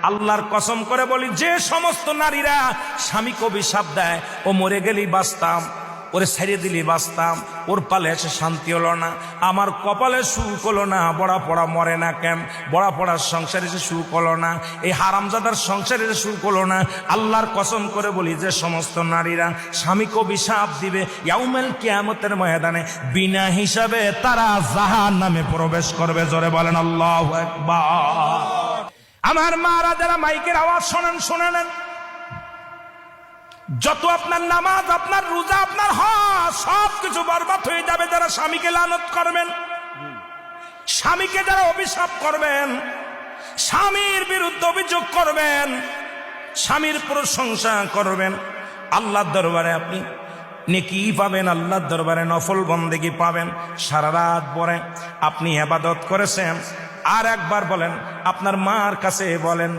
আল্লাহর কসম করে বলি, যে সমস্ত নারীরা স্বামীকে অভিশাপ দেয়, ও মরে গেলি বাঁচতাম, ওরে ছেড়ে দিলি বাঁচতাম, ওর পালে এসে শান্তি হলো না, আমার কপালে সুখ হলো না, বড়া পড়া মরে না কেন, বড়া পড়ার সংসারে এসে সুখ হলো না, এই হারামজাদার সংসারে এসে সুখ হলো না, আল্লাহর কসম করে বলি, যে সমস্ত নারীরা স্বামীকে অভিশাপ দিবে, ইয়াউমুল কিয়ামতের ময়দানে বিনা হিসাবে তারা জাহান্নামে প্রবেশ করবে। জোরে বলেন আল্লাহু আকবার। আমার মারা যারা মাইকের আওয়াজ শোনেন, শুনে নেন, যত আপনার নামাজ, আপনার রোজা, আপনার হজ সবকিছু বরবাদ হয়ে যাবে যারা স্বামীকে লানত করবেন, স্বামীকে যারা অভিশাপ করবেন, স্বামীর বিরুদ্ধে অভিযোগ করবেন, স্বামীর প্রশংসা করবেন। আল্লাহর দরবারে আপনি নেকি পাবেন, আল্লাহর দরবারে নফল বন্দেগী পাবেন। সারা রাত পরে আপনি ইবাদত করেছেন, আর একবার বলেন, আপনার মার কাছে বলেন,